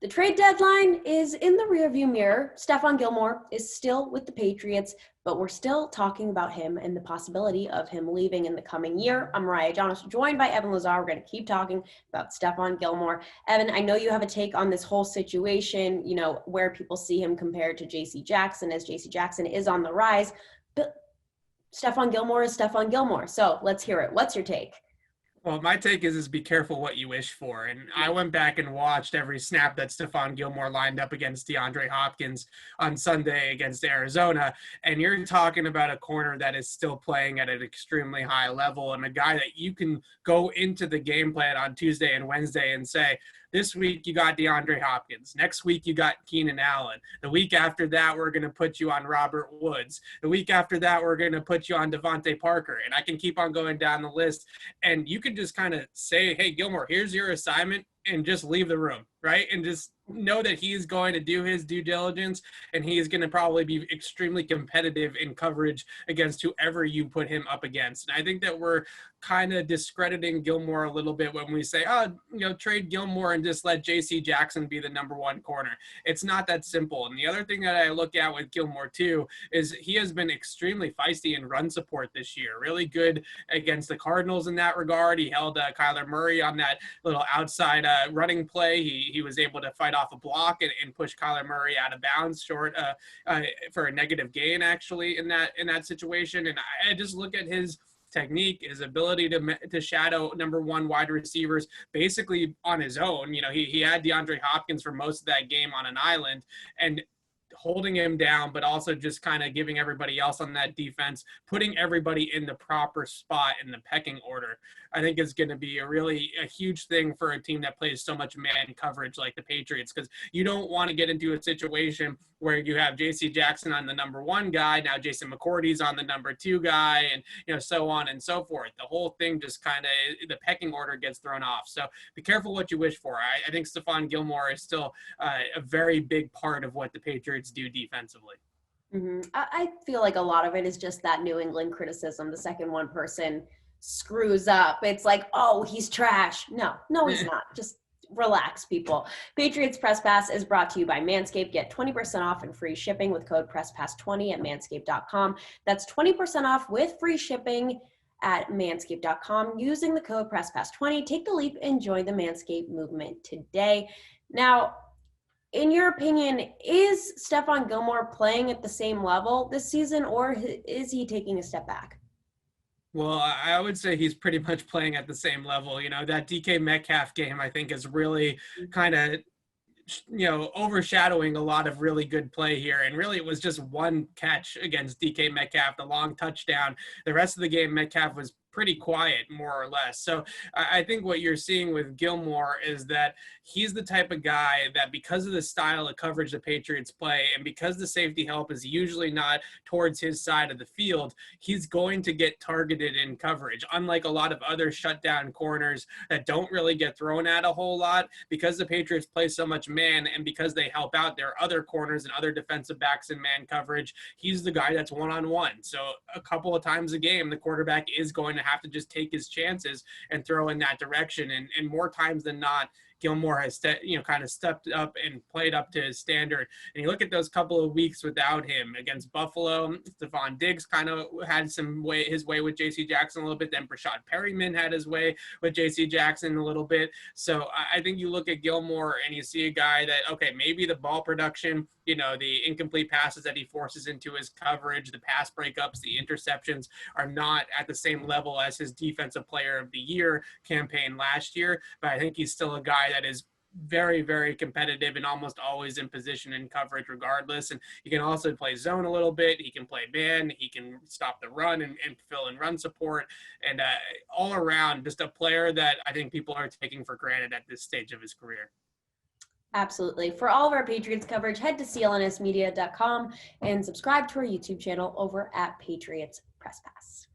The trade deadline is in the rearview mirror. Stephon Gilmore is still with the Patriots, but we're still talking about him and the possibility of him leaving in the coming year. I'm Mariah, Janos, joined by Evan Lazar. We're going to keep talking about Stephon Gilmore. Evan, I know you have a take on this whole situation, where people see him compared to J.C. Jackson, as J.C. Jackson is on the rise, but Stephon Gilmore is Stephon Gilmore. So let's hear it. What's your take? Well, my take is be careful what you wish for. And I went back and watched every snap that Stephon Gilmore lined up against DeAndre Hopkins on Sunday against Arizona. And you're talking about a corner that is still playing at an extremely high level and a guy that you can go into the game plan on Tuesday and Wednesday and say, this week you got DeAndre Hopkins. Next week you got Keenan Allen. The week after that, we're going to put you on Robert Woods. The week after that, we're going to put you on Devontae Parker. And I can keep on going down the list. And you can just kind of say, hey, Gilmore, here's your assignment, and just leave the room, right? And just know that he is going to do his due diligence, and he is going to probably be extremely competitive in coverage against whoever you put him up against. And I think that we're kind of discrediting Gilmore a little bit when we say, trade Gilmore and just let J.C. Jackson be the number one corner. It's not that simple. And the other thing that I look at with Gilmore too is he has been extremely feisty in run support this year, really good against the Cardinals in that regard. He held Kyler Murray on that little outside running play. He was able to fight off a block and push Kyler Murray out of bounds short for a negative gain actually in that situation. And I just look at his technique, his ability to shadow number one wide receivers basically on his own. He had DeAndre Hopkins for most of that game on an island and holding him down, but also just kind of giving everybody else on that defense, putting everybody in the proper spot in the pecking order, I think is going to be a huge thing for a team that plays so much man coverage like the Patriots, because you don't want to get into a situation where you have J.C. Jackson on the number one guy, now Jason McCourty's on the number two guy, and so on and so forth. The whole thing just kind of, the pecking order gets thrown off. So be careful what you wish for. I think Stephon Gilmore is still a very big part of what the Patriots do defensively. Mm-hmm. I feel like a lot of it is just that New England criticism. The second one person screws up, it's like, oh, he's trash. No, he's not. Just relax, people. Patriots Press Pass is brought to you by Manscaped. Get 20% off and free shipping with code PressPass20 at manscaped.com. That's 20% off with free shipping at manscaped.com using the code PressPass20. Take the leap and join the Manscaped movement today. Now, in your opinion, is Stephon Gilmore playing at the same level this season, or is he taking a step back? Well, I would say he's pretty much playing at the same level. That DK Metcalf game, I think, is really kind of, overshadowing a lot of really good play here. And really, it was just one catch against DK Metcalf, the long touchdown. The rest of the game, Metcalf was pretty quiet, more or less. So I think what you're seeing with Gilmore is that he's the type of guy that, because of the style of coverage the Patriots play and because the safety help is usually not towards his side of the field, he's going to get targeted in coverage. Unlike a lot of other shutdown corners that don't really get thrown at a whole lot, because the Patriots play so much man and because they help out their other corners and other defensive backs in man coverage, he's the guy that's one-on-one. So a couple of times a game, the quarterback is going to have to just take his chances and throw in that direction. And more times than not, Gilmore has kind of stepped up and played up to his standard. And you look at those couple of weeks without him against Buffalo, Stephon Diggs kind of had his way with J.C. Jackson a little bit. Then Brashad Perryman had his way with J.C. Jackson a little bit. So I think you look at Gilmore and you see a guy that, okay, maybe the ball production, the incomplete passes that he forces into his coverage, the pass breakups, the interceptions are not at the same level as his Defensive Player of the Year campaign last year. But I think he's still a guy that is very, very competitive and almost always in position and coverage regardless. And he can also play zone a little bit. He can play man. He can stop the run and fill in run support. And all around, just a player that I think people are taking for granted at this stage of his career. Absolutely. For all of our Patriots coverage, head to clnsmedia.com and subscribe to our YouTube channel over at Patriots Press Pass.